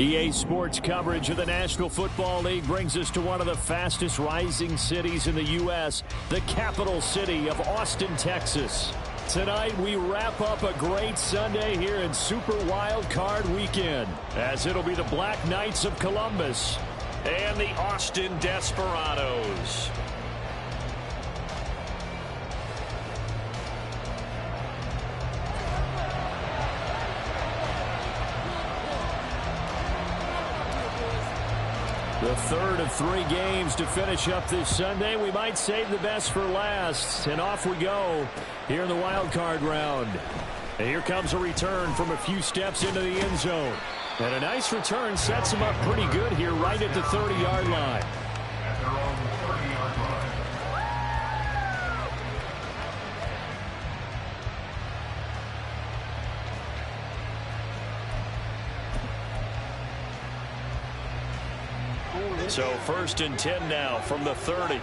EA Sports coverage of the National Football League brings us to one of the fastest rising cities in the U.S., the capital city of Austin, Texas. Tonight, we wrap up a great Sunday here in Super Wild Card Weekend, as it'll be the Black Knights of Columbus and the Austin Desperados. The third of 3 games to finish up this Sunday. We might save the best for last. And off we go here in the wild card round. And here comes a return from a few steps into the end zone. And a nice return sets him up pretty good here right at the 30-yard line. So 1st and 10 now from the 30.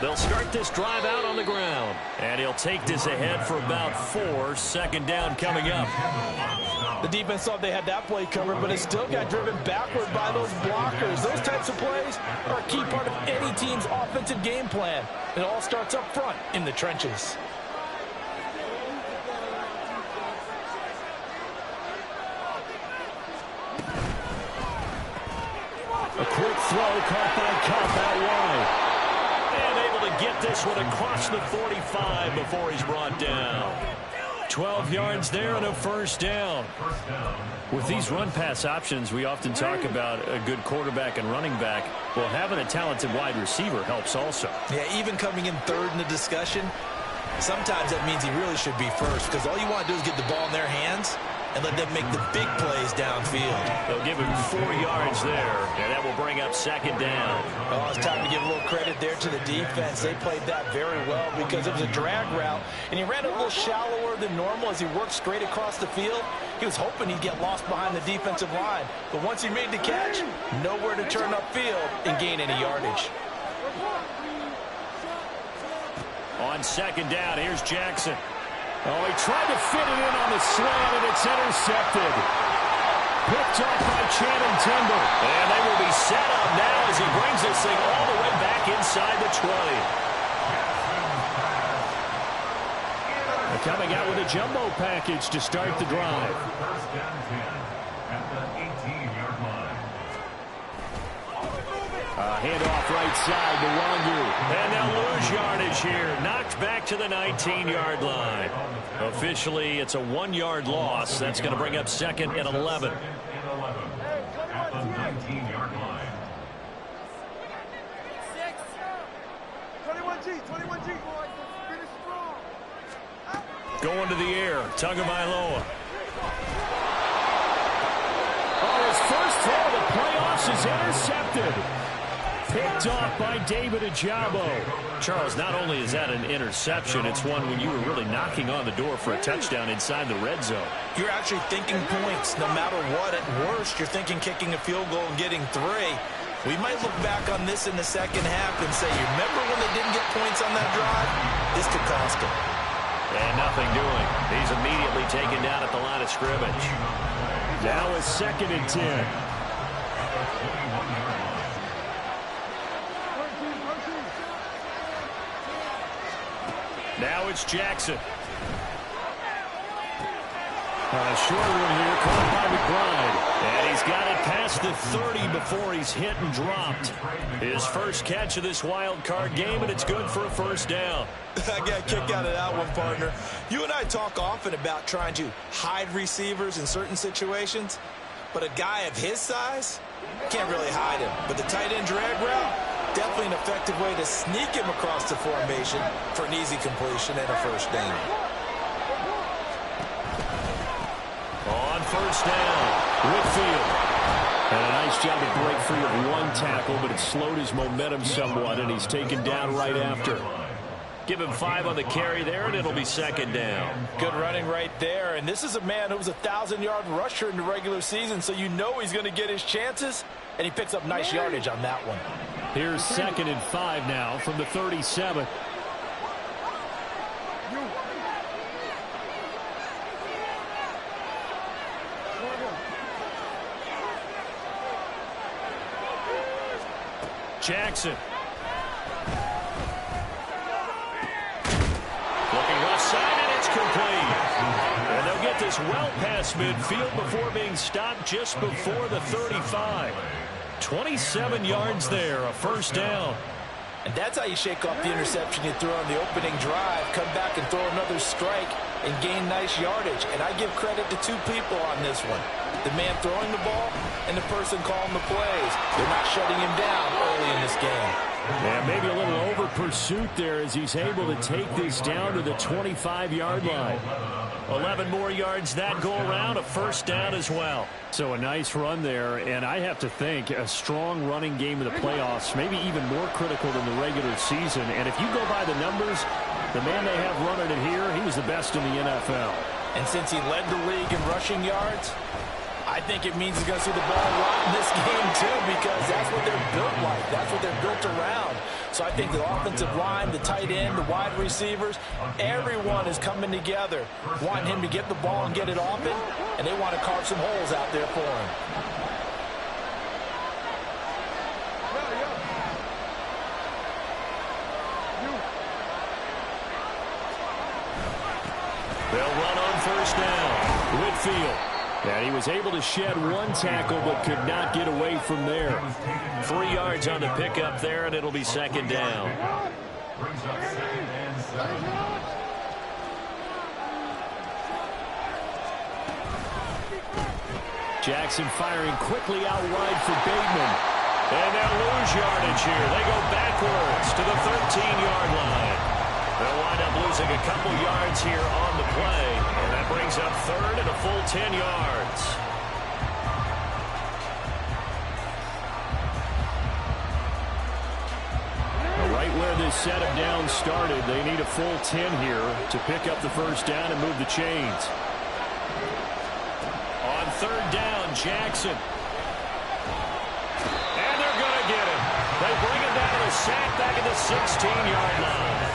They'll start this drive out on the ground. And he'll take this ahead for about 4. 2nd down coming up. The defense thought they had that play covered, but it still got driven backward by those blockers. Those types of plays are a key part of any team's offensive game plan. It all starts up front in the trenches. A quick throw caught by Cup out wide. And able to get this one across the 45 before he's brought down. 12 yards there and a 1st down. With these run-pass options, we often talk about a good quarterback and running back. Well, having a talented wide receiver helps also. Yeah, even coming in 3rd in the discussion, sometimes that means he really should be 1st, because all you want to do is get the ball in their hands and let them make the big plays downfield. They'll give him 4 yards there, and that will bring up 2nd down. Oh, it's time to give a little credit there to the defense. They played that very well because it was a drag route, and he ran a little shallower than normal as he worked straight across the field. He was hoping he'd get lost behind the defensive line, but once he made the catch, nowhere to turn upfield and gain any yardage. On 2nd down, here's Jackson. Oh, he tried to fit it in on the slant, and it's intercepted. Picked off by Channing Timber. And they will be set up now as he brings this thing all the way back inside the 20. They're coming out with a jumbo package to start the drive. Handoff right side to Wangu. And they'll lose yardage here. Knocked back to the 19-yard line. Officially, it's a 1-yard loss. That's going to bring up 2nd and 11. Going to the air. Tagovailoa. Oh, his first throw of the playoffs is intercepted. Picked off by David Ojabo. Charles, not only is that an interception, it's one when you were really knocking on the door for a touchdown inside the red zone. You're actually thinking points no matter what. At worst, you're thinking kicking a field goal and getting 3. We might look back on this in the 2nd half and say, you remember when they didn't get points on that drive? This could cost them. And nothing doing. He's immediately taken down at the line of scrimmage. Now it's 2nd and 10. Now it's Jackson. A short one here, caught by McBride. And he's got it past the 30 before he's hit and dropped. His first catch of this wild card game, and it's good for a 1st down. I got a kick out of that one, partner. You and I talk often about trying to hide receivers in certain situations, but a guy of his size can't really hide him. But the tight end drag route, definitely an effective way to sneak him across the formation for an easy completion and a 1st down. On 1st down, Whitfield. And a nice job to break free of 1 tackle, but it slowed his momentum somewhat, and he's taken down right after. Give him 5 on the carry there, and it'll be 2nd down. Good running right there. And this is a man who was a 1,000-yard rusher in the regular season, so you know he's going to get his chances, and he picks up nice yardage on that one. Here's 2nd and 5 now from the 37. Jackson. Looking left side, and it's complete. And they'll get this well past midfield before being stopped just before the 35. 27 yards there, a first down. And that's how you shake off the interception you throw on the opening drive, come back and throw another strike and gain nice yardage. And I give credit to two people on this one. The man throwing the ball and the person calling the plays. They're not shutting him down early in this game. Yeah, maybe a little over pursuit there as he's able to take this down to the 25-yard line. 11 more yards that go around, a first down as well. So a nice run there, and I have to think a strong running game in the playoffs, maybe even more critical than the regular season. And if you go by the numbers, the man they have running it here, he was the best in the NFL. And since he led the league in rushing yards, I think it means he's going to see the ball a lot in this game, too, because that's what they're built like. That's what they're built around. So I think the offensive line, the tight end, the wide receivers, everyone is coming together, wanting him to get the ball and get it off it, and they want to carve some holes out there for him. They'll run on first down. Whitfield. And he was able to shed one tackle but could not get away from there. 3 yards on the pickup there, and it'll be second down. Jackson firing quickly out wide for Bateman. And they'll lose yardage here. They go backwards to the 13-yard line. They'll wind up losing a couple yards here on the play, and that brings up third and a full 10 yards. Right where this set of downs started, they need a full 10 here to pick up the first down and move the chains. On third down, Jackson. And they're going to get him. They bring him down to the sack back at the 16-yard line.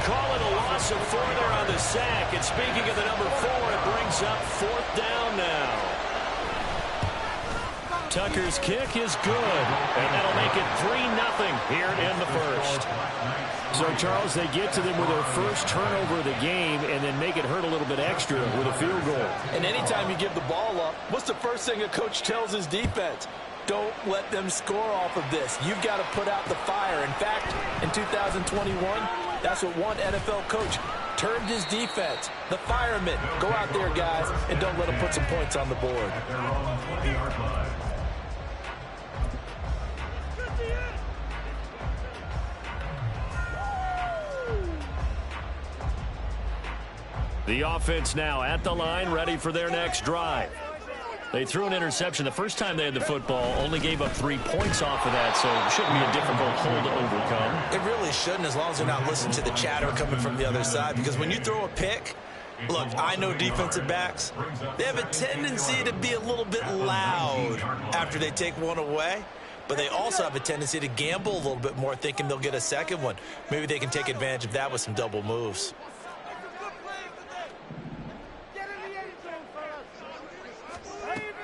Call it a loss of 4 there on the sack. And speaking of the number 4, it brings up fourth down now. Tucker's kick is good, and that'll make it 3-0 here in the first. So, Charles, they get to them with their first turnover of the game and then make it hurt a little bit extra with a field goal. And anytime you give the ball up, what's the first thing a coach tells his defense? Don't let them score off of this. You've got to put out the fire. In fact, in 2021, that's what one NFL coach termed his defense. The firemen. Go out there, guys, and don't let them put some points on the board. The offense now at the line, ready for their next drive. They threw an interception the first time they had the football, only gave up 3 points off of that, so it shouldn't be a difficult hole to overcome. It really shouldn't, as long as they're not listening to the chatter coming from the other side, because when you throw a pick, look, I know defensive backs, they have a tendency to be a little bit loud after they take one away, but they also have a tendency to gamble a little bit more, thinking they'll get a second one. Maybe they can take advantage of that with some double moves.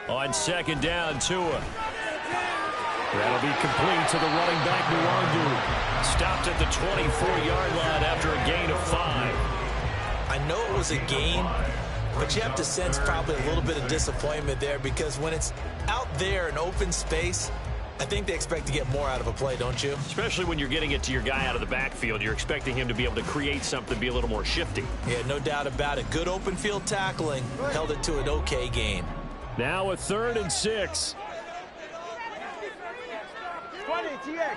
On second down, Tua. That'll be complete to the running back, Nwangu. Stopped at the 24-yard line after a gain of 5. I know it was a gain, but you have to sense probably a little bit of disappointment there, because when it's out there in open space, I think they expect to get more out of a play, don't you? Especially when you're getting it to your guy out of the backfield. You're expecting him to be able to create something, be a little more shifty. Yeah, no doubt about it. Good open field tackling held it to an okay gain. Now a 3rd and 6. 20, TX.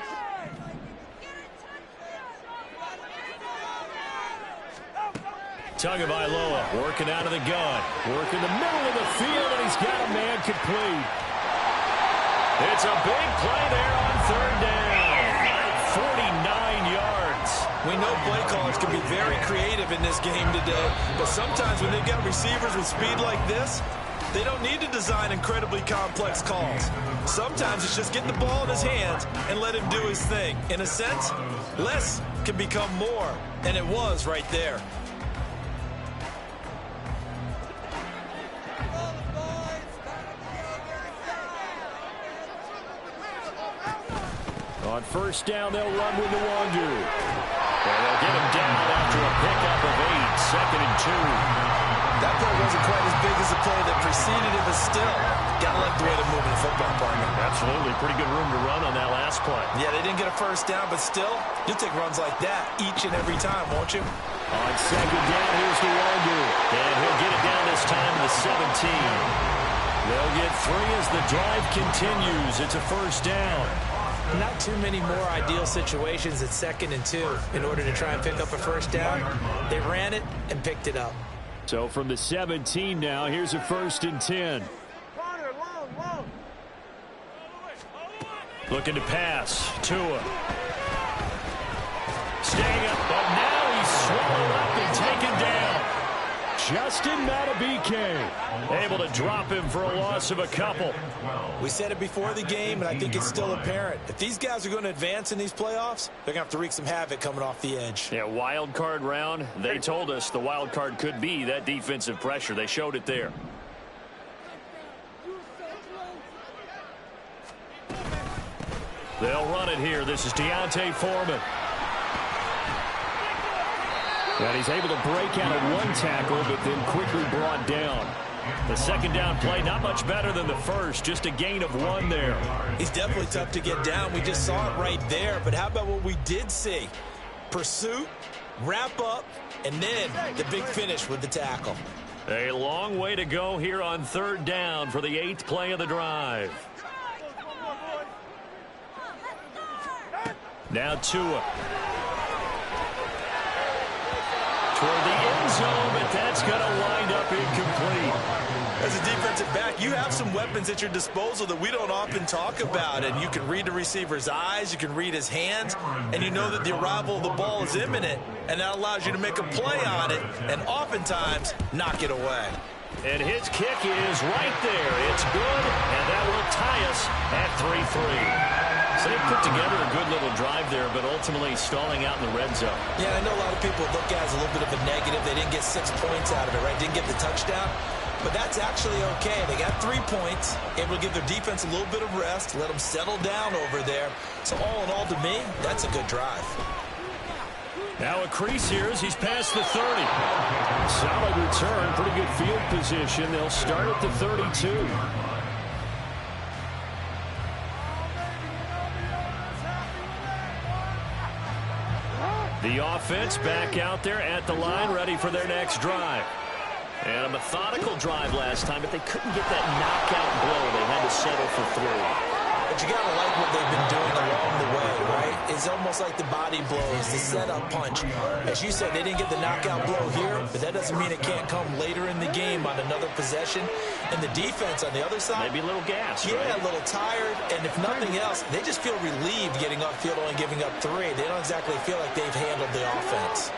Tagovailoa working out of the gun. Working the middle of the field, and he's got a man complete. It's a big play there on 3rd down. 49 yards. We know play callers can be very creative in this game today, but sometimes when they've got receivers with speed like this, they don't need to design incredibly complex calls. Sometimes it's just get the ball in his hands and let him do his thing. In a sense, less can become more, and it was right there. On first down, they'll run with the wonder. And they'll get him down after a pickup of 8, 2nd and 2. That play wasn't quite as big as the play that preceded it, but still, gotta like the way they're moving the football, partner. Absolutely. Pretty good room to run on that last play. Yeah, they didn't get a first down, but still, you'll take runs like that each and every time, won't you? On second down, here's the wonder. And he'll get it down this time to the 17. They'll get 3 as the drive continues. It's a first down. Not too many more ideal situations at 2nd and 2 in order to try and pick up a first down. They ran it and picked it up. So from the 17 now, here's a 1st and 10. Looking to pass. Tua. Staying up, but now he's swallowed up and taken down. Justin Madubuike able to drop him for a loss of a couple. We said it before the game, and I think it's still apparent. If these guys are going to advance in these playoffs, they're going to have to wreak some havoc coming off the edge. Yeah, wild card round. They told us the wild card could be that defensive pressure. They showed it there. They'll run it here. This is Deontay Foreman. And he's able to break out of 1 tackle, but then quickly brought down. The second down play, not much better than the first, just a gain of 1 there. He's definitely tough to get down. We just saw it right there. But how about what we did see? Pursuit, wrap up, and then the big finish with the tackle. A long way to go here on 3rd down for the 8th play of the drive. Now Tua. Toward the end zone, but that's going to wind up incomplete. As a defensive back, you have some weapons at your disposal that we don't often talk about, and you can read the receiver's eyes, you can read his hands, and you know that the arrival of the ball is imminent, and that allows you to make a play on it, and oftentimes knock it away. And his kick is right there. It's good, and that will tie us at 3-3. So they put together a good little drive there, but ultimately stalling out in the red zone. Yeah, I know a lot of people look at it as a little bit of a negative. They didn't get 6 points out of it, right? Didn't get the touchdown. But that's actually okay. They got 3 points, able to give their defense a little bit of rest, let them settle down over there. So all in all, to me, that's a good drive. Now a crease here as he's past the 30. Solid return, pretty good field position. They'll start at the 32. The offense back out there at the line, ready for their next drive. And a methodical drive last time, but they couldn't get that knockout blow. They had to settle for 3. But you got to like what they've been doing along the way, right? It's almost like the body blows, the setup punch. As you said, they didn't get the knockout blow here, but that doesn't mean it can't come later in the game on another possession. And the defense on the other side, maybe a little gassed, yeah, right? A little tired. And if nothing else, they just feel relieved getting upfield, only giving up 3. They don't exactly feel like they've handled the offense.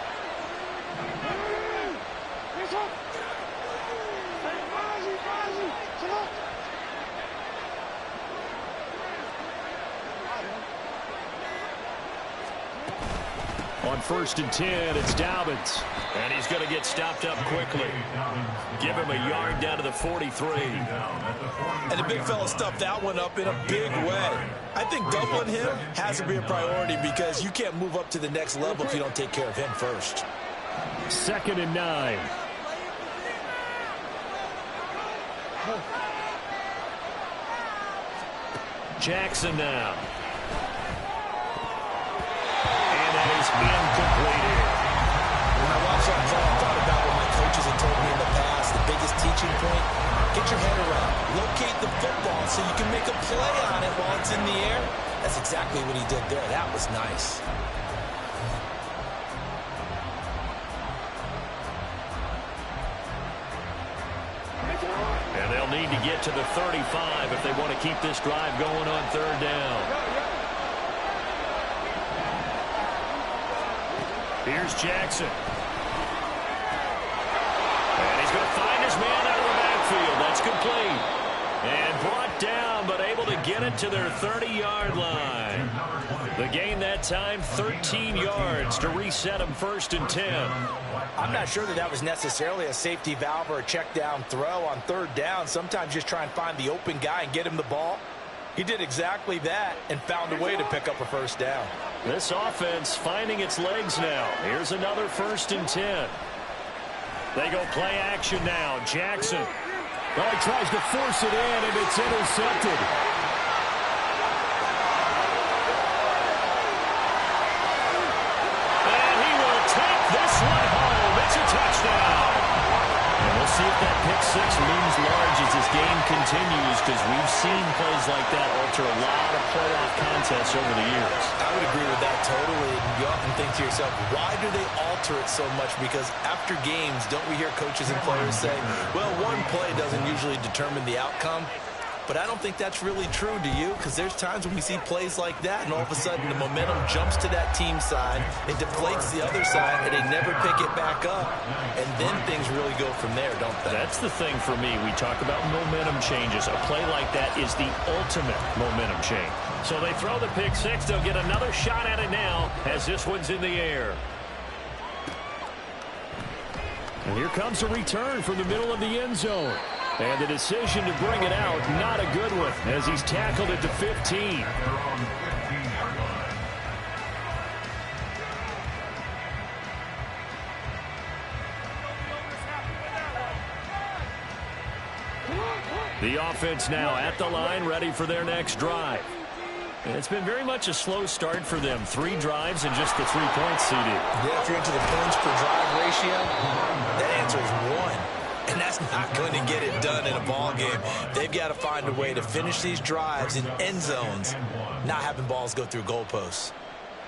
On 1st and 10, it's Dobbins. And he's going to get stopped up quickly. Give him a yard down to the 43. And the big fella stuffed that one up in a big way. I think doubling him has to be a priority because you can't move up to the next level if you don't take care of him first. 2nd and 9. Jackson now. Incomplete. When I watched that play, I thought about what my coaches had told me in the past. The biggest teaching point, get your head around. Locate the football so you can make a play on it while it's in the air. That's exactly what he did there. That was nice. And they'll need to get to the 35 if they want to keep this drive going on 3rd down. Here's Jackson. And he's going to find his man out of the backfield. That's complete. And brought down, but able to get it to their 30-yard line. The gain that time, 13 yards to reset them 1st and 10. I'm not sure that was necessarily a safety valve or a check down throw on 3rd down. Sometimes just try and find the open guy and get him the ball. He did exactly that and found a way to pick up a first down. This offense finding its legs now. Here's another 1st and 10. They go play action now. Jackson. Oh, he tries to force it in, and it's intercepted. And he will take this one home. It's a touchdown. And we'll see if that pick six looms large as this game continues, because we've seen plays like that alter a lot of playoff contests over the years. I would agree with that totally. And you often think to yourself, why do they alter it so much? Because after games, don't we hear coaches and players say, well, one play doesn't usually determine the outcome? But I don't think that's really true, do you? Because there's times when we see plays like that, and all of a sudden the momentum jumps to that team side, it deflates the other side, and they never pick it back up. And then things really go from there, don't they? That's the thing for me. We talk about momentum changes. A play like that is the ultimate momentum change. So they throw the pick six. They'll get another shot at it now as this one's in the air. And here comes a return from the middle of the end zone. And the decision to bring it out, not a good one, as he's tackled at the 15. The offense now at the line, ready for their next drive. And it's been very much a slow start for them. 3 drives and just the 3 points seeded. Yeah, if you're into the points per drive ratio, that answer is 1. And that's not going to get it done in a ball game. They've got to find a way to finish these drives in end zones, not having balls go through goalposts.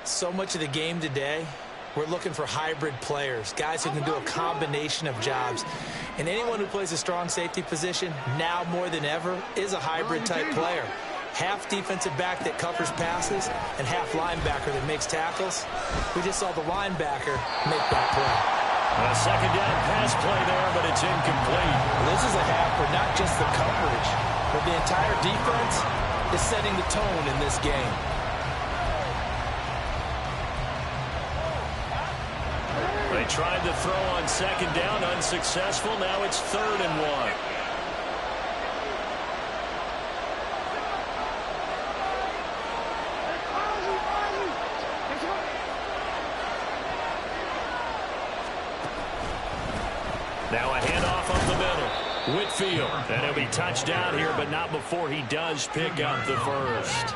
So much of the game today, we're looking for hybrid players, guys who can do a combination of jobs. And anyone who plays a strong safety position, now more than ever, is a hybrid-type player. Half defensive back that covers passes and half linebacker that makes tackles. We just saw the linebacker make that play. A second down pass play there, but it's incomplete. This is a half for not just the coverage, but the entire defense is setting the tone in this game. They tried to throw on second down, unsuccessful. Now it's 3rd and 1. Now a handoff up the middle. Whitfield. And he'll be touchdown here, but not before he does pick up the first.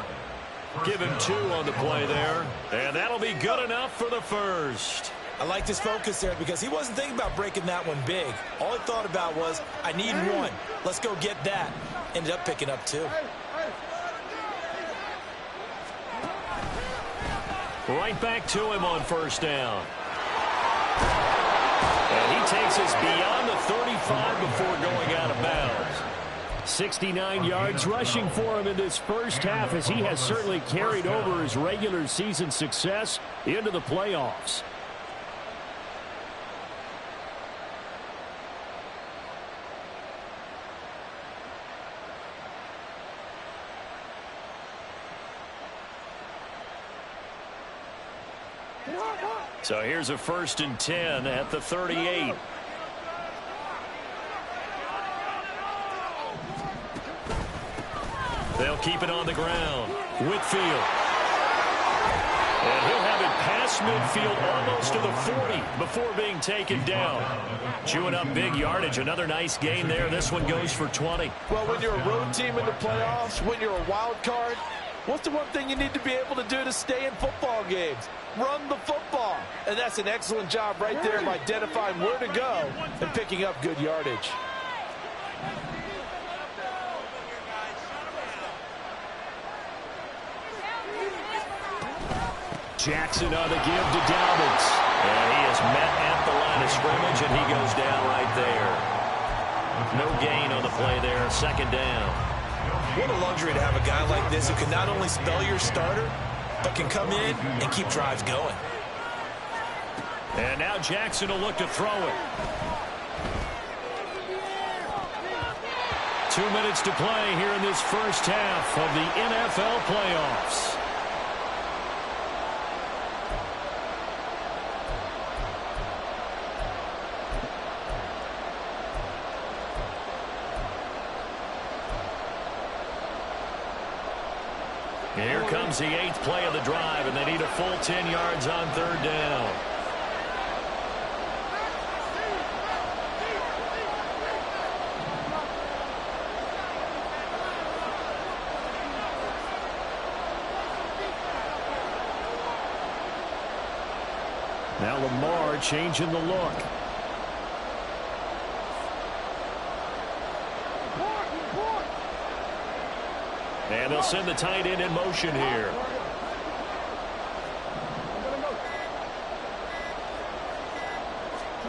Give him 2 on the play there. And that'll be good enough for the first. I liked his focus there because he wasn't thinking about breaking that one big. All he thought about was, I need 1. Let's go get that. Ended up picking up 2. Right back to him on first down. And he takes us beyond the 35 before going out of bounds. 69 yards rushing for him in this first half, as he has certainly carried over his regular season success into the playoffs. So here's a 1st and 10 at the 38. They'll keep it on the ground. Whitfield. And he'll have it past midfield almost to the 40 before being taken down. Chewing up big yardage. Another nice gain there. This one goes for 20. Well, when you're a road team in the playoffs, when you're a wild card, what's the one thing you need to be able to do to stay in football games? Run the football. And that's an excellent job right there of identifying where to go and picking up good yardage. Jackson on the give to Dobbins. And he is met at the line of scrimmage, and he goes down right there. No gain on the play there. 2nd down. What a luxury to have a guy like this who can not only spell your starter, but can come in and keep drives going. And now Jackson will look to throw it. 2 minutes to play here in this first half of the NFL playoffs. Here comes the 8th play of the drive, and they need a full 10 yards on 3rd down. Now Lamar changing the look. And they'll send the tight end in motion here.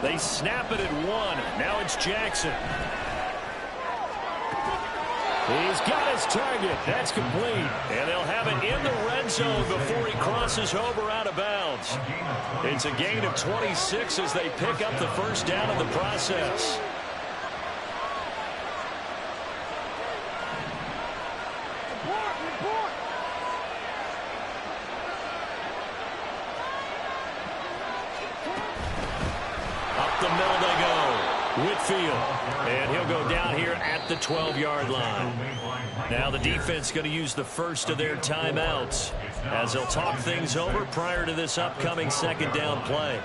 They snap it at 1. Now it's Jackson. He's got his target. That's complete. And they'll have it in the red zone before he crosses over out of bounds. It's a gain of 26 as they pick up the first down in the process. Up the middle they go. Whitfield. And he'll go down here at the 12-yard line. Now the defense going to use the first of their timeouts as they'll talk things over prior to this upcoming 2nd down play.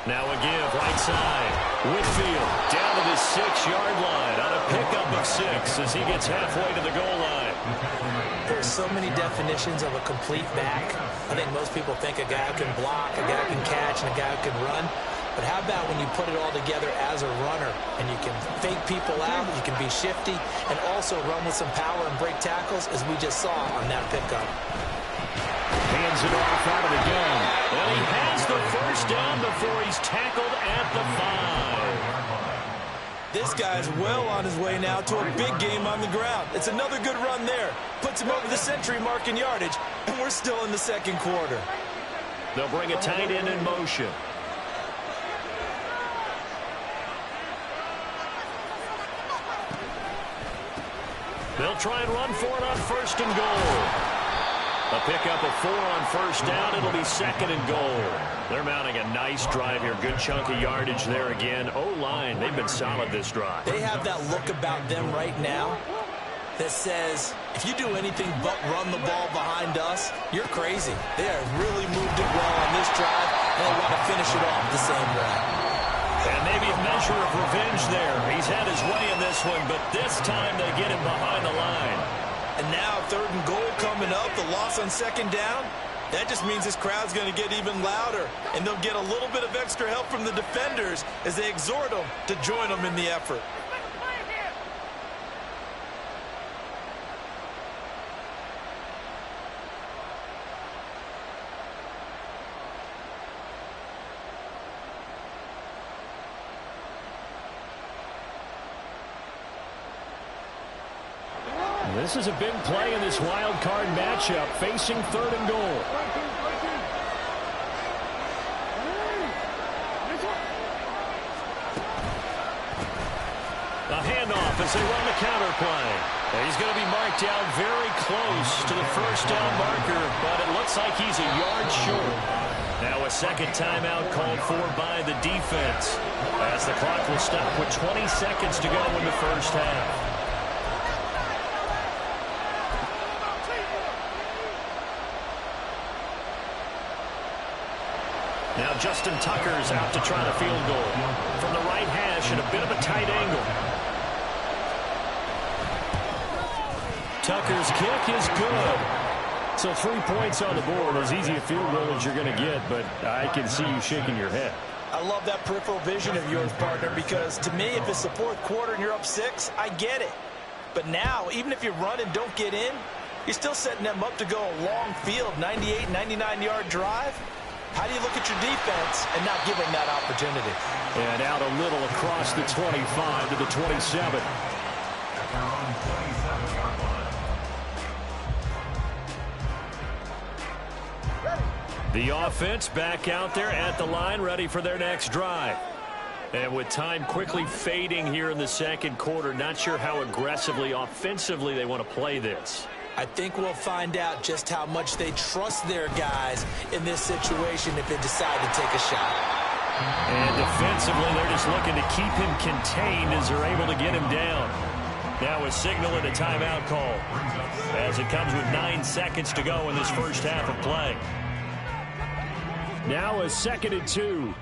Now a give right side. Whitfield down to the 6-yard line on a pickup of 6 as he gets halfway to the goal line. There's so many definitions of a complete back. I think most people think a guy who can block, a guy who can catch, and a guy who can run. But how about when you put it all together as a runner and you can fake people out, you can be shifty, and also run with some power and break tackles, as we just saw on that pickup. Hands it off out of the gun. And he has the first down before he's tackled at the 5. This guy's well on his way now to a big game on the ground. It's another good run there. Puts him over the century mark in yardage, and we're still in the 2nd quarter. They'll bring a tight end in motion. They'll try and run for it on 1st and goal. A pickup of 4 on 1st down. It'll be 2nd and goal. They're mounting a nice drive here. Good chunk of yardage there again. O-line, they've been solid this drive. They have that look about them right now that says, if you do anything but run the ball behind us, you're crazy. They have really moved it well on this drive, and they want to finish it off the same way. And maybe a measure of revenge there. He's had his way in this one, but this time they get him behind the line. And now 3rd and goal coming up, the loss on 2nd down. That just means this crowd's going to get even louder, and they'll get a little bit of extra help from the defenders as they exhort them to join them in the effort. This is a big play in this wild card matchup, facing 3rd and goal. A handoff as they run the counter play. He's going to be marked down very close to the 1st down marker, but it looks like he's a yard short. Now a 2nd timeout called for by the defense as the clock will stop with 20 seconds to go in the 1st half. Now Justin Tucker's out to try the field goal. From the right hash at a bit of a tight angle. Tucker's kick is good. So 3 points on the board. As easy a field goal as you're going to get, but I can see you shaking your head. I love that peripheral vision of yours, partner, because to me, if it's the 4th quarter and you're up 6, I get it. But now, even if you run and don't get in, you're still setting them up to go a long field, 98, 99-yard drive. How do you look at your defense and not give them that opportunity? And out a little across the 25 to the 27. The offense back out there at the line, ready for their next drive. And with time quickly fading here in the 2nd quarter, not sure how aggressively, offensively they want to play this. I think we'll find out just how much they trust their guys in this situation if they decide to take a shot. And defensively, they're just looking to keep him contained as they're able to get him down. Now a signal and a timeout call as it comes with 9 seconds to go in this first half of play. Now a 2nd and 2.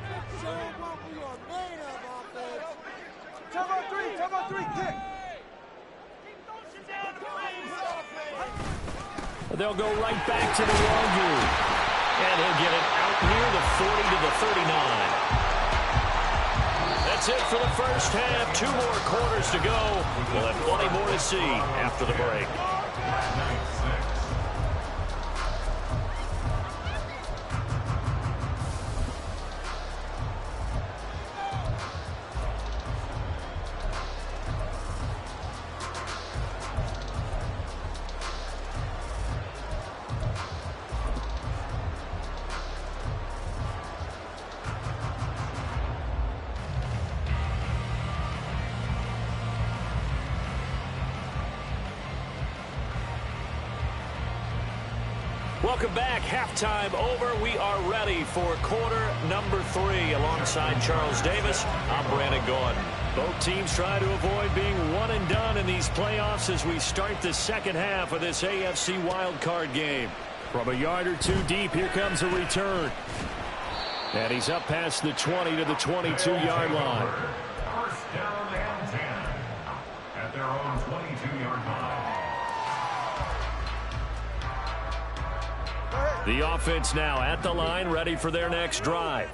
They'll go right back to the Wagyu. And he'll get it out near the 40 to the 39. That's it for the first half. 2 more quarters to go. We'll have plenty more to see after the break. Welcome back. Halftime over. We are ready for quarter number 3. Alongside Charles Davis, I'm Brandon Gordon. Both teams try to avoid being one and done in these playoffs as we start the second half of this AFC wildcard game. From a yard or 2 deep, here comes a return. And he's up past the 20 to the 22-yard line. First down and 10 at their own 22-yard line. The offense now at the line, ready for their next drive.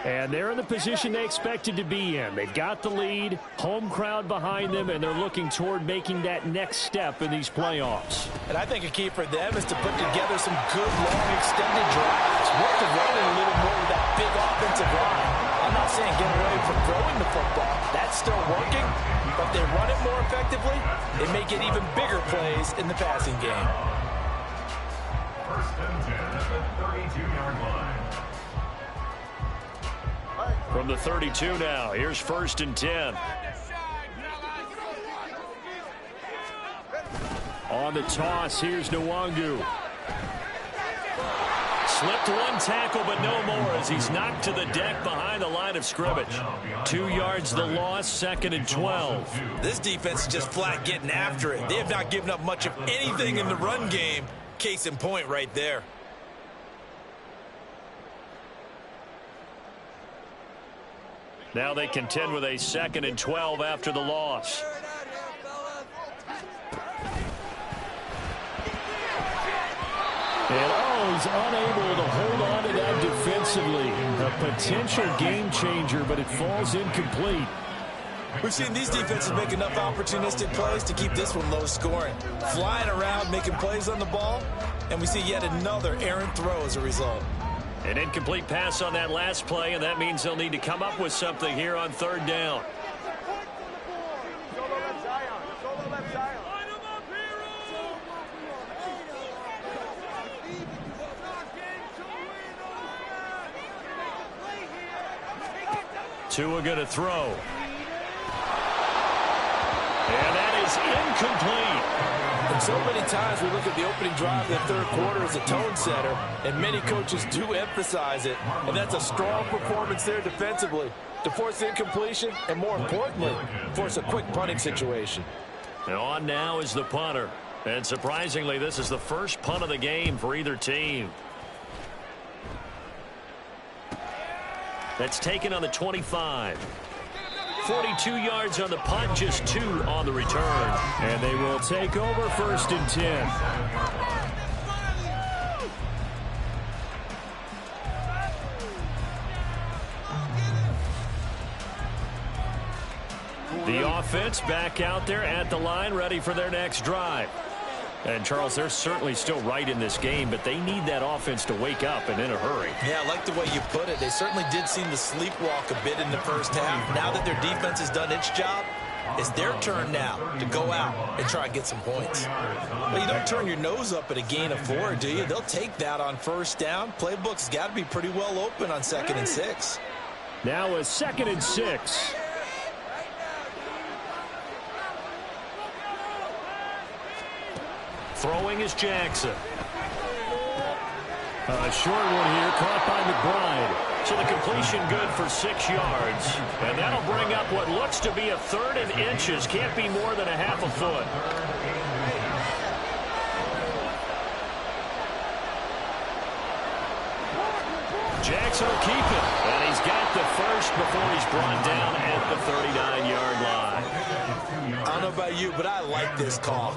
And they're in the position they expected to be in. They've got the lead, home crowd behind them, and they're looking toward making that next step in these playoffs. And I think a key for them is to put together some good, long, extended drives. Work the running a little more with that big offensive line. I'm not saying get away from throwing the football. That's still working. But if they run it more effectively, they may get even bigger plays in the passing game. First and 10 at the 32-yard line. From the 32 now, here's 1st and 10. On the toss, here's Nwangu. Slipped one tackle, but no more as he's knocked to the deck behind the line of scrimmage. 2 yards the loss, 2nd and 12. This defense is just flat getting after it. They have not given up much of anything in the run game. Case in point right there. Now they contend with a 2nd and 12 after the loss. And he's unable to hold on to that defensively. A potential game changer, but it falls incomplete. We've seen these defenses make enough opportunistic plays to keep this one low scoring. Flying around, making plays on the ball, and we see yet another errant throw as a result. An incomplete pass on that last play, and that means they'll need to come up with something here on 3rd down. Tua going to throw. And that is incomplete. And so many times we look at the opening drive of the 3rd quarter as a tone setter, and many coaches do emphasize it. And that's a strong performance there defensively to force incompletion and, more importantly, force a quick punting situation. And on now is the punter. And surprisingly, this is the first punt of the game for either team. That's taken on the 25. 42 yards on the punt, just 2 on the return. And they will take over 1st and 10. The offense back out there at the line, ready for their next drive. And, Charles, they're certainly still right in this game, but they need that offense to wake up and in a hurry. Yeah, I like the way you put it. They certainly did seem to sleepwalk a bit in the first half. Now that their defense has done its job, it's their turn now to go out and try and get some points. But you don't turn your nose up at a gain of 4, do you? They'll take that on 1st down. Playbook's got to be pretty well open on 2nd and 6. Now a 2nd and 6. Throwing is Jackson. A short one here, caught by McBride. So the completion good for 6 yards. And that'll bring up what looks to be a 3rd and inches. Can't be more than a half a foot. Jackson will keep it. And he's got the first before he's brought down at the 39-yard line. I don't know about you, but I like this call.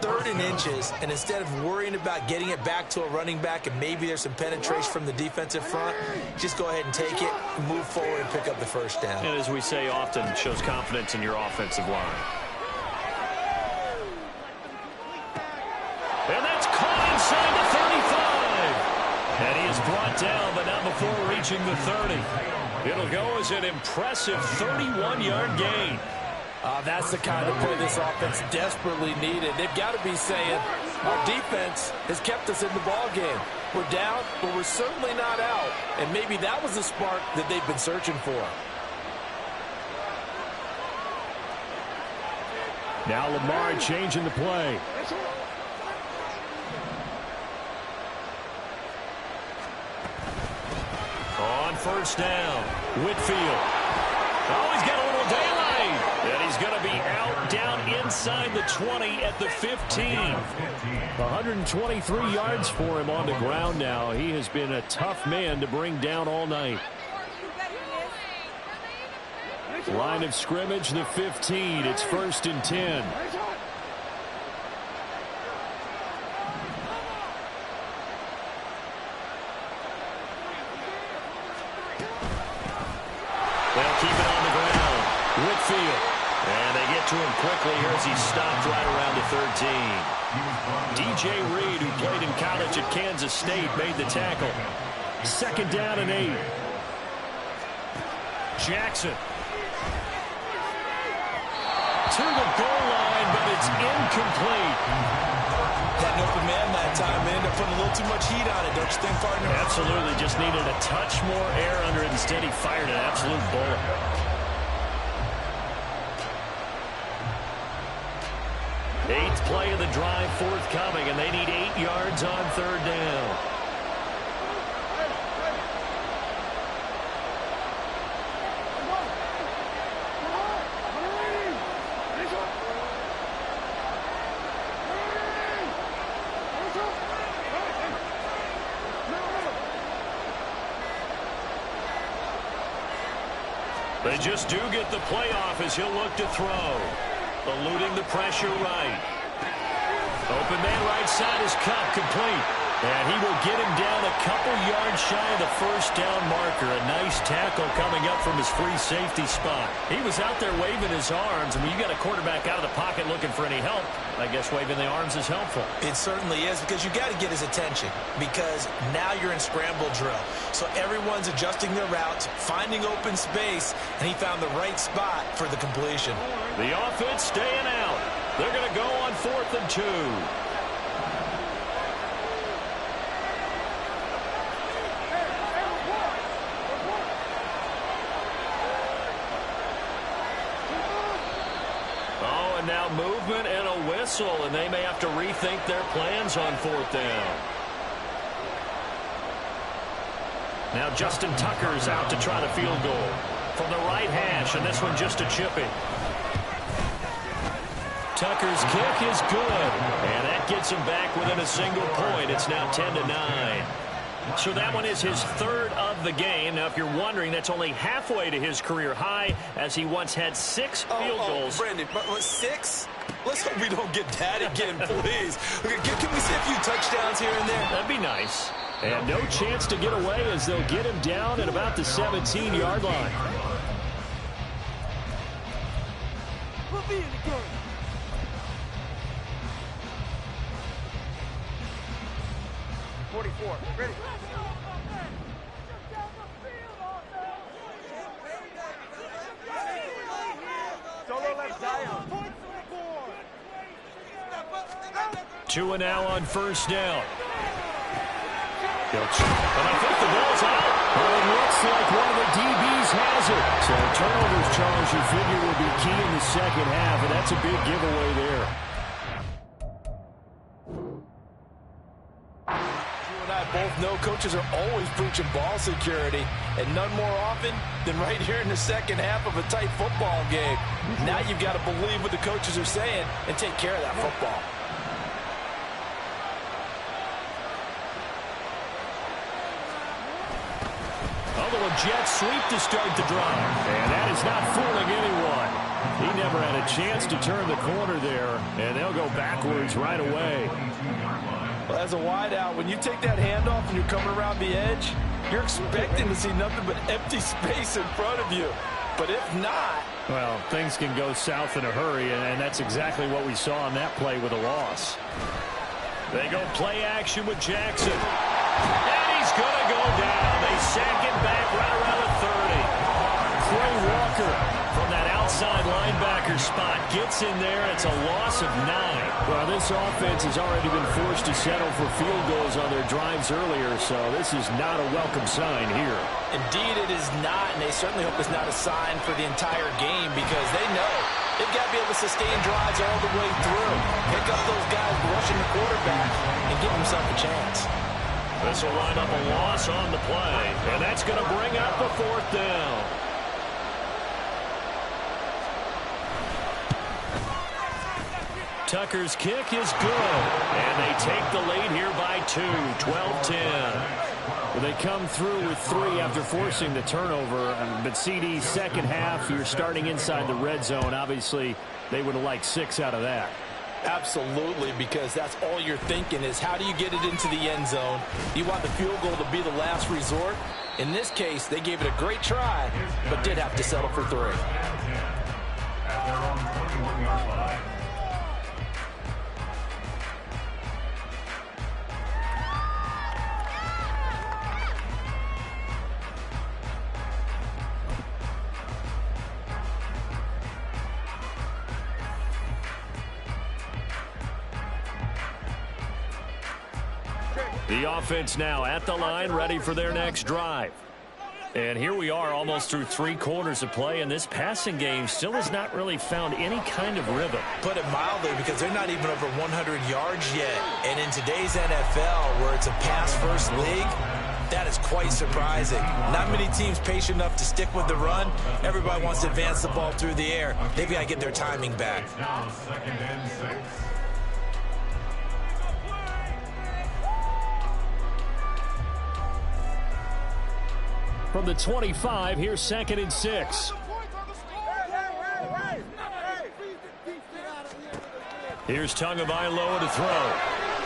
3rd and inches, and instead of worrying about getting it back to a running back and maybe there's some penetration from the defensive front, just go ahead and take it, move forward, and pick up the first down. And as we say often, shows confidence in your offensive line. And that's caught inside the 35. And he is brought down, but not before reaching the 30. It'll go as an impressive 31-yard gain. That's the kind of play this offense desperately needed. They've got to be saying, our defense has kept us in the ball game. We're down, but we're certainly not out. And maybe that was the spark that they've been searching for. Now Lamar changing the play. On first down, Whitfield. Oh, he's got a little daylight. And he's going to be out down inside the 20 at the 15. 123 yards for him on the ground now. He has been a tough man to bring down all night. Line of scrimmage, the 15. It's 1st and 10. They'll keep it on the ground. Whitfield. And they get to him quickly here as he's stopped right around the 13. DJ Reed, who played in college at Kansas State, made the tackle. 2nd down and 8. Jackson. To the goal line, but it's incomplete. Had an open man that time, and ended up putting a little too much heat on it, don't you think, partner? Absolutely, just needed a touch more air under it. Instead, he fired an absolute bullet. Eighth play of the drive forthcoming, and they need 8 yards on 3rd down. They just do get the playoff as he'll look to throw. Eluding the pressure right. Open man right side is Cup, complete. And he will get him down a couple yards shy of the first down marker. A nice tackle coming up from his free safety spot. He was out there waving his arms, and when you got a quarterback out of the pocket looking for any help, I guess waving the arms is helpful. It certainly is, because you got to get his attention, because now you're in scramble drill. So everyone's adjusting their routes, finding open space, and he found the right spot for the completion. The offense staying out. They're going to go on 4th and 2. Now movement and a whistle, and they may have to rethink their plans on 4th down. Now Justin Tucker's out to try the field goal from the right hash, and this one just a chipping. Tucker's kick is good, and that gets him back within a single point. It's now 10-9. So that one is his 3rd of the game. Now, if you're wondering, that's only halfway to his career high, as he once had 6 field goals. Brandon, but 6? Let's hope we don't get that again, please. Can we see a few touchdowns here and there? That'd be nice. And no chance to get away, as they'll get him down at about the 17-yard line. We'll be in the game. Ready. Solo left dial. 2 and now on 1st down. And I think the ball's out. Well, it looks like one of the DBs has it. So turnovers, Charles, you figure will be key in the 2nd half, and that's a big giveaway there. I both know coaches are always preaching ball security, and none more often than right here in the second half of a tight football game. Now you've got to believe what the coaches are saying and take care of that football. A little jet sweep to start the drive. And that is not fooling anyone. He never had a chance to turn the corner there, and they'll go backwards right away. Well, as a wideout, when you take that handoff and you're coming around the edge, you're expecting to see nothing but empty space in front of you. But if not... Well, things can go south in a hurry, and that's exactly what we saw on that play with a loss. They go play action with Jackson. And he's going to go down. They sack him back right around the 30. Quay Walker from that outside linebacker spot gets in there. It's a loss of 9. Well, this offense has already been forced to settle for field goals on their drives earlier, so this is not a welcome sign here. Indeed, it is not, and they certainly hope it's not a sign for the entire game because they know they've got to be able to sustain drives all the way through. Pick up those guys rushing the quarterback and give himself a chance. This will wind up a loss on the play, and that's going to bring up a 4th down. Tucker's kick is good, and they take the lead here by 2, 12-10. Well, they come through with 3 after forcing the turnover, but CD's second half, you're starting inside the red zone. Obviously, they would have liked 6 out of that. Absolutely, because that's all you're thinking is how do you get it into the end zone? You want the field goal to be the last resort. In this case, they gave it a great try, but did have to settle for 3. At their own 21-yard line. The offense now at the line, ready for their next drive. And here we are almost through 3 quarters of play, and this passing game still has not really found any kind of rhythm. Put it mildly, because they're not even over 100 yards yet. And in today's NFL, where it's a pass-first league, that is quite surprising. Not many teams patient enough to stick with the run. Everybody wants to advance the ball through the air. They've got to get their timing back. Now 2nd and 6. From the 25, here's 2nd and 6. Here's Tagovailoa to throw.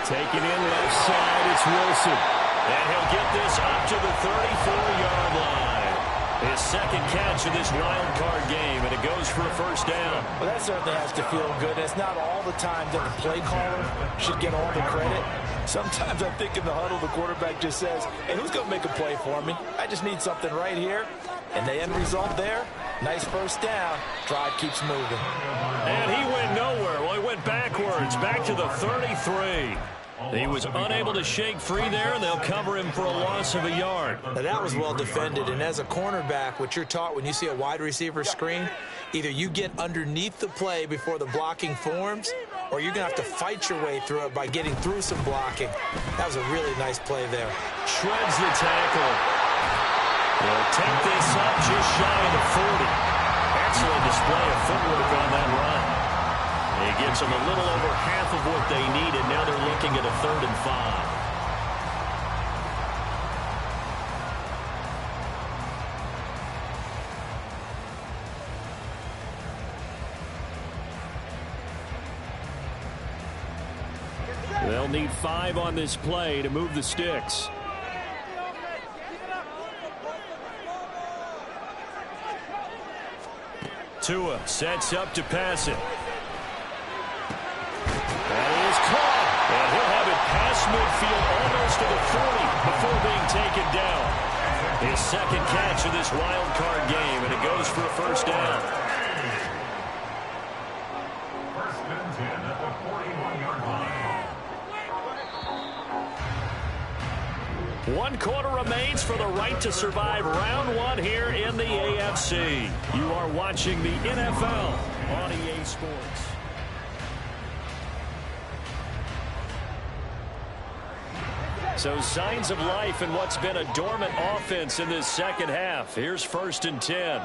Taking in left side, it's Wilson. And he'll get this up to the 34-yard line. His second catch of this wild card game, and it goes for a 1st down. Well, that certainly has to feel good. It's not all the time that the play caller should get all the credit. Sometimes I think in the huddle, the quarterback just says, hey, who's going to make a play for me? I just need something right here. And the end result there, nice 1st down. Drive keeps moving. And he went nowhere. Well, he went backwards, back to the 33. He was unable to shake free there, and they'll cover him for a loss of a yard. Now, that was well defended, and as a cornerback, what you're taught when you see a wide receiver screen, either you get underneath the play before the blocking forms, or you're going to have to fight your way through it by getting through some blocking. That was a really nice play there. Shreds the tackle. They'll take this up just shy of the 40. Excellent display of footwork on that run. He gets them a little over half of what they needed. Now they're looking at a 3rd and 5. They'll need 5 on this play to move the sticks. Tua sets up to pass it. That is caught. And he'll have it past midfield almost to the 40 before being taken down. His second catch of this wild card game, and it goes for a 1st down. 1st and 10 at the 41-yard line. 1 quarter remains for the right to survive round 1 here in the AFC. You are watching the NFL on EA Sports. So signs of life in what's been a dormant offense in this second half. Here's 1st and 10.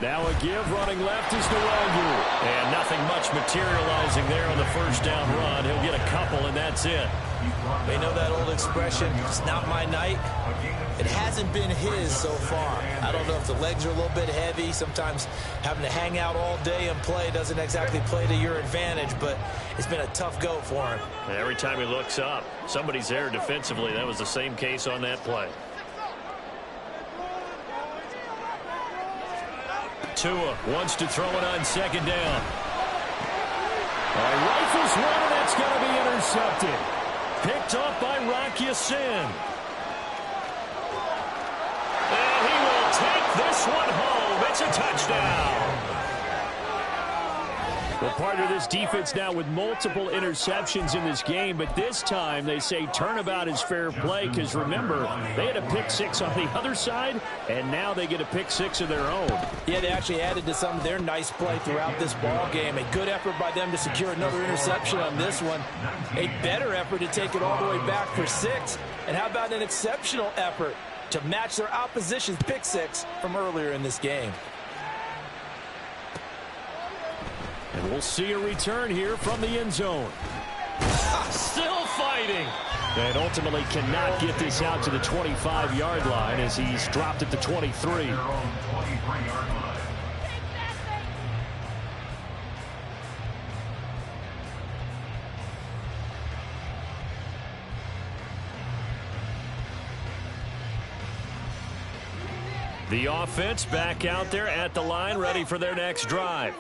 Now a give, running left is Nwangu. And nothing much materializing there on the first down run. He'll get a couple, and that's it. They know that old expression, it's not my night. It hasn't been his so far. I don't know if the legs are a little bit heavy. Sometimes having to hang out all day and play doesn't exactly play to your advantage, but it's been a tough go for him. Every time he looks up, somebody's there defensively. That was the same case on that play. Tua wants to throw it on 2nd down. Rifles one, and that's going to be intercepted. Picked off by Kttn. And he will take this one home. It's a touchdown. Well, partner, this defense now with multiple interceptions in this game, but this time they say turnabout is fair play because, remember, they had a pick 6 on the other side, and now they get a pick 6 of their own. Yeah, they actually added to some of their nice play throughout this ball game. A good effort by them to secure another interception on this one. A better effort to take it all the way back for 6. And how about an exceptional effort to match their opposition's pick 6 from earlier in this game? And we'll see a return here from the end zone. Still fighting. And ultimately cannot get this out to the 25-yard line as he's dropped at the 23. The offense back out there at the line, ready for their next drive.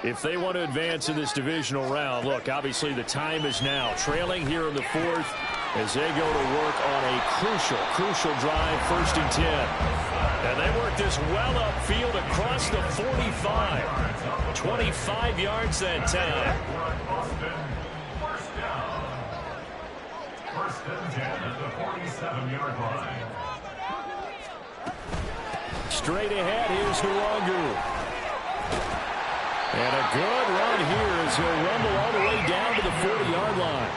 If they want to advance in this divisional round, look, obviously the time is now. Trailing here in the 4th as they go to work on a crucial drive, 1st and 10. And they work this well upfield across the 45. 25 yards that time. First and 10 at the 47-yard line. Straight ahead, here's Nwangu. And a good run here as he'll rumble all the way down to the 40-yard line.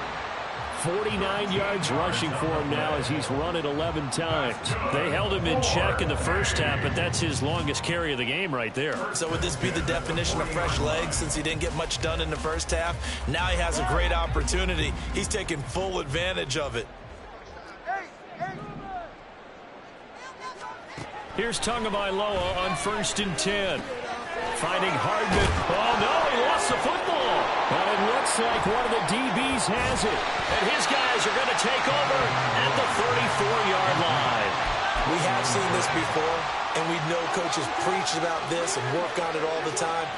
49 yards rushing for him now as he's run it 11 times. They held him in check in the first half, but that's his longest carry of the game right there. So would this be the definition of fresh legs since he didn't get much done in the first half? Now he has a great opportunity. He's taking full advantage of it. Here's Tagovailoa on 1st and 10. Finding Hardman. Oh, no, he lost the football. But it looks like one of the DBs has it. And his guys are going to take over at the 34-yard line. We have seen this before, and we know coaches preach about this and work on it all the time.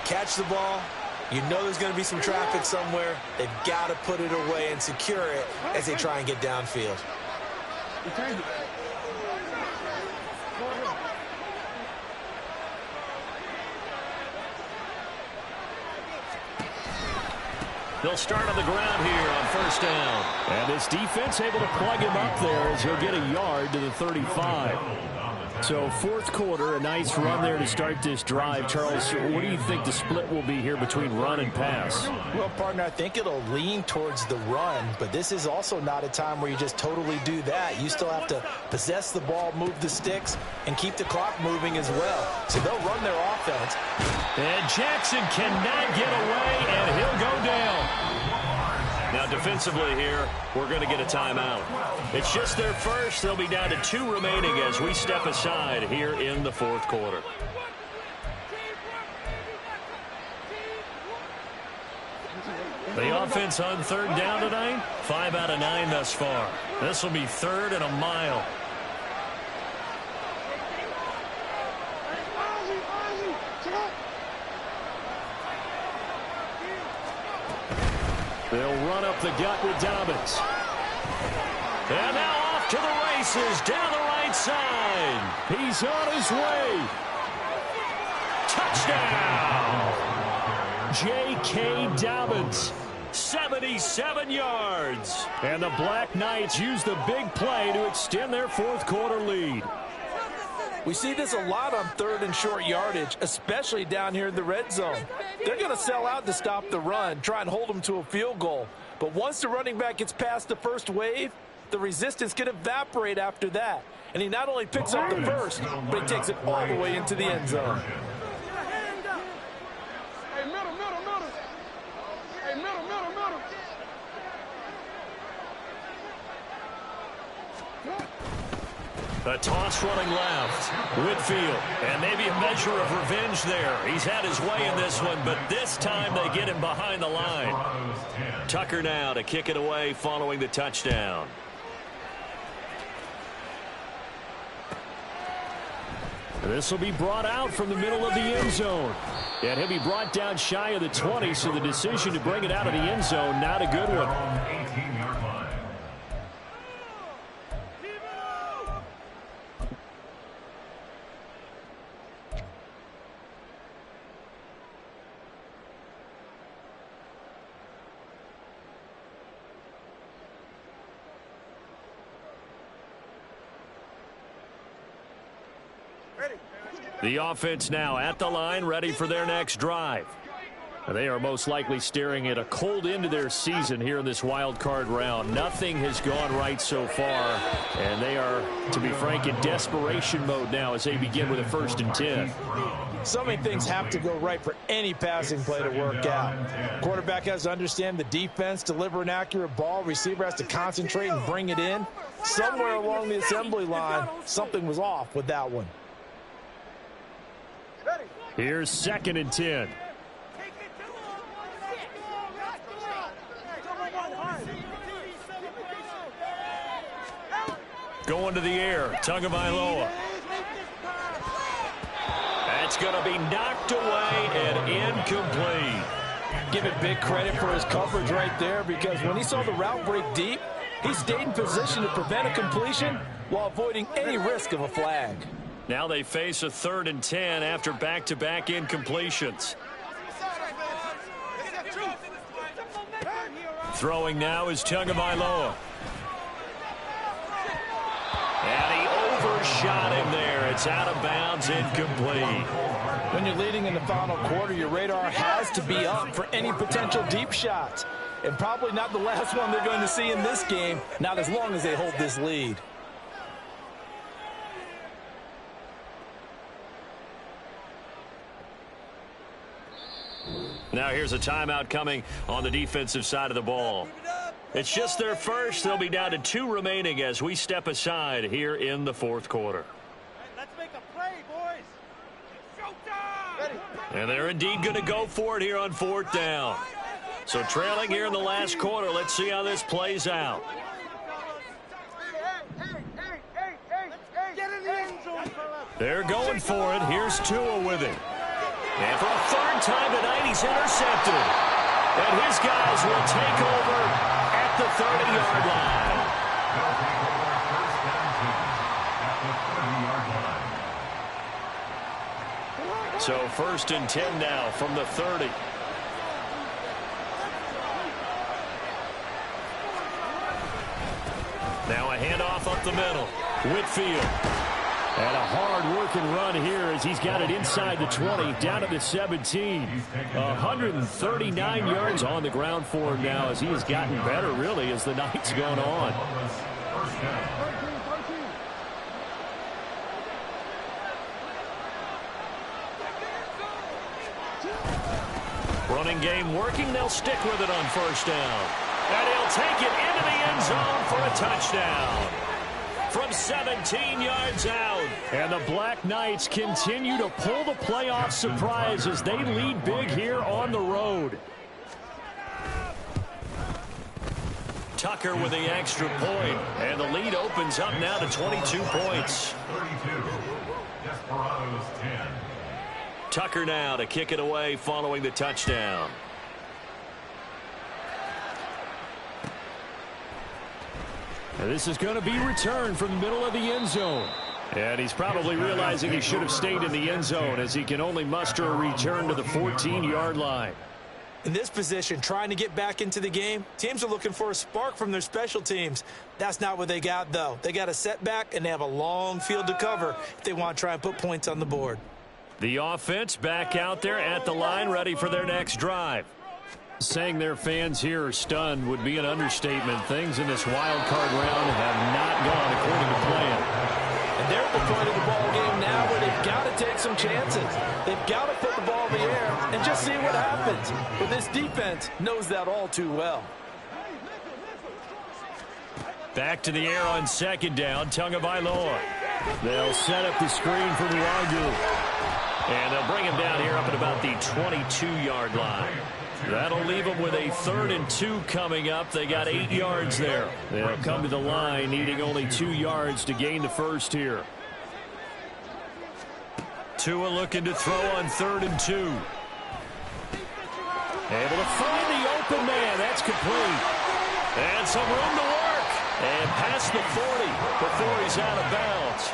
Catch the ball. You know there's going to be some traffic somewhere. They've got to put it away and secure it as they try and get downfield. They'll start on the ground here on 1st down. And this defense able to plug him up there as he'll get a yard to the 35. So 4th quarter, a nice run there to start this drive. Charles, what do you think the split will be here between run and pass? Well, partner, I think it'll lean towards the run, but this is also not a time where you just totally do that. You still have to possess the ball, move the sticks, and keep the clock moving as well. So they'll run their offense. And Jackson cannot get away, and he'll go down. Now, defensively here, we're going to get a timeout. It's just their first. They'll be down to 2 remaining as we step aside here in the 4th quarter. The offense on 3rd down tonight, 5 out of 9 thus far. This will be 3rd and a mile. They'll run up the gut with Dobbins. And now off to the races down the right side. He's on his way. Touchdown! J.K. Dobbins, 77 yards. And the Black Knights use the big play to extend their 4th quarter lead. We see this a lot on 3rd and short yardage, especially down here in the red zone. They're going to sell out to stop the run, try and hold them to a field goal. But once the running back gets past the first wave, the resistance can evaporate after that. And he not only picks up the first, but he takes it all the way into the end zone. Hey, middle. Hey, middle. A toss running left. Whitfield. And maybe a measure of revenge there. He's had his way in this one, but this time they get him behind the line. Tucker now to kick it away following the touchdown. This will be brought out from the middle of the end zone. And he'll be brought down shy of the 20, so the decision to bring it out of the end zone, not a good one. 18-yard line. The offense now at the line, ready for their next drive. They are most likely staring at a cold end to their season here in this wild card round. Nothing has gone right so far, and they are, to be frank, in desperation mode now as they begin with a 1st and 10. So many things have to go right for any passing play to work out. Quarterback has to understand the defense, deliver an accurate ball. Receiver has to concentrate and bring it in. Somewhere along the assembly line, something was off with that one. Here's 2nd and 10. Going to the air, Tagovailoa. That's going to be knocked away and incomplete. Give it big credit for his coverage right there, because when he saw the route break deep, he stayed in position to prevent a completion while avoiding any risk of a flag. Now they face a 3rd and 10 after back-to-back incompletions. Throwing now is Tagovailoa. And he overshot him there. It's out of bounds, incomplete. When you're leading in the final quarter, your radar has to be up for any potential deep shots. And probably not the last one they're going to see in this game, not as long as they hold this lead. Now here's a timeout coming on the defensive side of the ball. It's just their first. They'll be down to 2 remaining as we step aside here in the 4th quarter. Let's make a play, boys. It's showtime. And they're indeed going to go for it here on 4th down. So trailing here in the last quarter. Let's see how this plays out. They're going for it. Here's Tua with it. And for a 3rd time tonight, he's intercepted. And his guys will take over at the 30-yard line. So 1st and 10 now from the 30. Now a handoff up the middle. Whitfield. And a hard-working run here as he's got it inside the 20, down to the 17. 139 yards on the ground for him now as he has gotten better, really, as the night's gone on. Running game working. They'll stick with it on 1st down. And he'll take it into the end zone for a touchdown. From 17 yards out. And the Black Knights continue to pull the playoff surprise as they lead big here on the road. Tucker with the extra point. And the lead opens up now to 22 points. 32. Desperados 10. Tucker now to kick it away following the touchdown. And this is going to be returned from the middle of the end zone. And he's probably realizing he should have stayed in the end zone as he can only muster a return to the 14-yard line. In this position, trying to get back into the game, teams are looking for a spark from their special teams. That's not what they got, though. They got a setback, and they have a long field to cover if they want to try and put points on the board. The offense back out there at the line, ready for their next drive. Saying their fans here are stunned would be an understatement. Things in this wild card round have not gone according to plan. And they're at the point of the ball game now where they've got to take some chances. They've got to put the ball in the air and just see what happens. But this defense knows that all too well. Back to the air on second down, Tagovailoa. They'll set up the screen for Nwangu. And they'll bring him down here up at about the 22-yard line. That'll leave them with a 3rd and 2 coming up. They got 8 yards there. They'll come to the line needing only 2 yards to gain the first here. Tua looking to throw on 3rd and 2. Able to find the open man. That's complete. And some room to work. And past the 40 before he's out of bounds.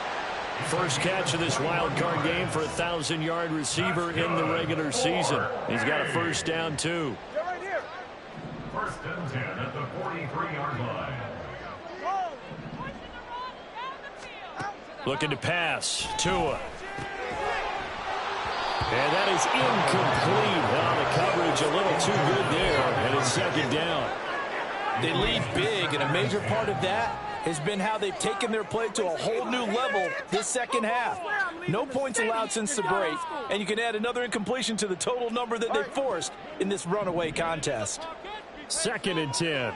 First catch of this wild card game for a 1,000-yard receiver in the regular season. He's got a first down, too. First and 10 at the 43-yard line. Looking to pass. Tua. And that is incomplete. Well, the coverage a little too good there. And it's second down. They lead big, and a major part of that has been how they've taken their play to a whole new level this second half. No points allowed since the break, and you can add another incompletion to the total number that they forced in this runaway contest. 2nd and 10.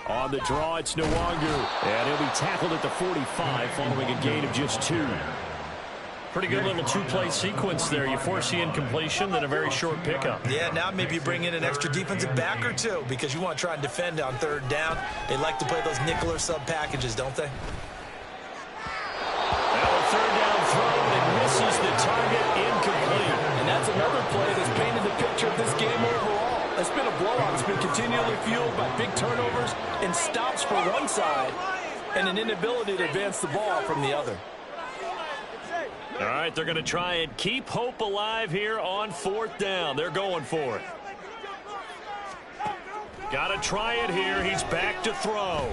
On the draw, it's Nwangu. And he'll be tackled at the 45 following a gain of just 2. Pretty good little two-play sequence there. You force the incompletion, then a very short pickup. Yeah, now maybe you bring in an extra defensive back or two because you want to try and defend on 3rd down. They like to play those nickel or sub packages, don't they? Now a 3rd down throw, and it misses the target, incomplete. And that's another play that's painted the picture of this game overall. It's been a blowout. It's been continually fueled by big turnovers and stops for one side and an inability to advance the ball from the other. All right, they're going to try and keep hope alive here on 4th down. They're going for it. Got to try it here. He's back to throw.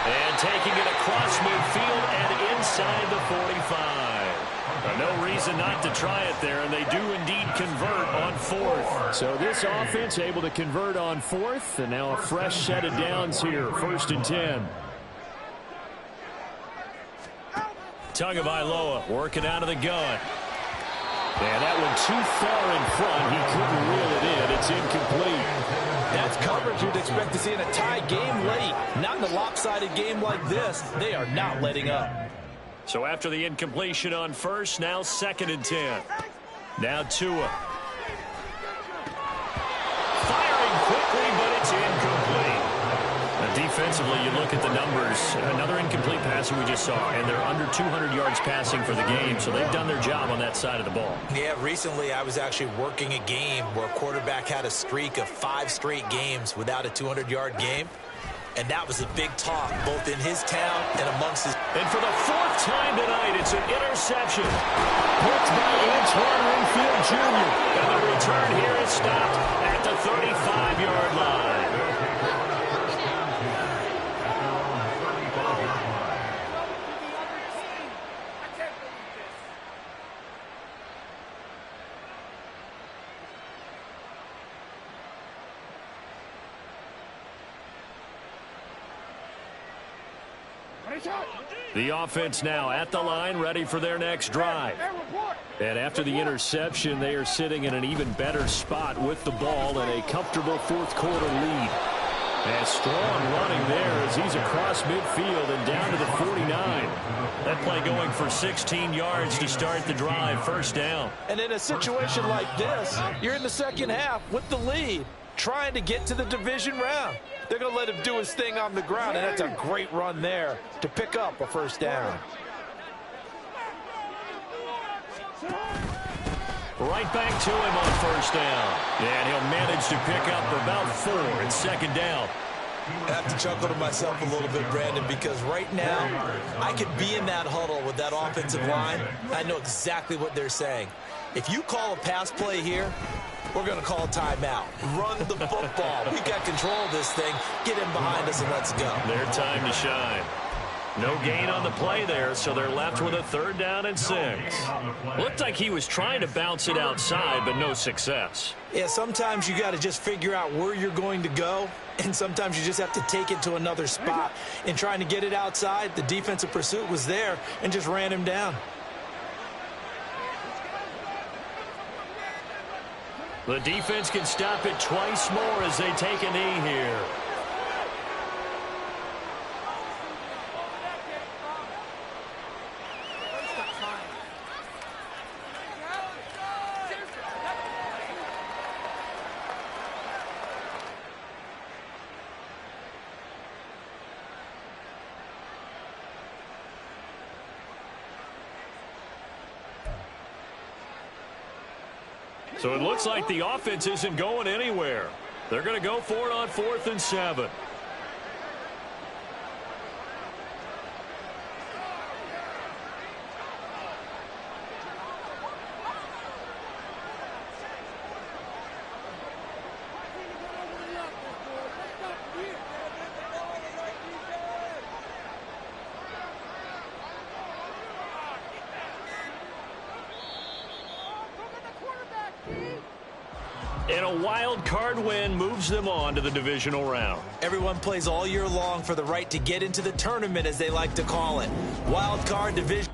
And taking it across midfield and inside the 45. No reason not to try it there, and they do indeed convert on 4th. So this offense able to convert on 4th, and now a fresh set of downs here, 1st and 10. Tagovailoa working out of the gun. And that one too far in front. He couldn't reel it in. It's incomplete. That's coverage you'd expect to see in a tie game late. Not in a lopsided game like this. They are not letting up. So after the incompletion on 1st, now 2nd and 10. Now Tua. Firing quickly, but it's incomplete. Defensively, you look at the numbers. Another incomplete passing we just saw, and they're under 200 yards passing for the game, so they've done their job on that side of the ball. Yeah, recently I was actually working a game where a quarterback had a streak of 5 straight games without a 200-yard game, and that was a big talk, both in his town and amongst his... And for the 4th time tonight, it's an interception. Picked by Antoine Winfield Jr. And the return here is stopped at the 35-yard line. The offense now at the line, ready for their next drive. And after the interception, they are sitting in an even better spot with the ball and a comfortable 4th quarter lead. And strong running there as he's across midfield and down to the 49. That play going for 16 yards to start the drive, 1st down. And in a situation like this, you're in the second half with the lead, trying to get to the division round. They're going to let him do his thing on the ground, and that's a great run there to pick up a 1st down. Right back to him on 1st down. And he'll manage to pick up about 4 in 2nd down. I have to chuckle to myself a little bit, Brandon, because right now I could be in that huddle with that offensive line. I know exactly what they're saying. If you call a pass play here, we're going to call a timeout. Run the football. We got control of this thing. Get him behind us and let's go. Their time to shine. No gain on the play there, so they're left with a 3rd down and 6. Looked like he was trying to bounce it outside, but no success. Yeah, sometimes you got to just figure out where you're going to go, and sometimes you just have to take it to another spot. In trying to get it outside, the defensive pursuit was there and just ran him down. The defense can stop it twice more as they take a knee here. So it looks like the offense isn't going anywhere. They're going to go for it on 4th and 7. And a wild card win moves them on to the divisional round. Everyone plays all year long for the right to get into the tournament, as they like to call it. Wild card division.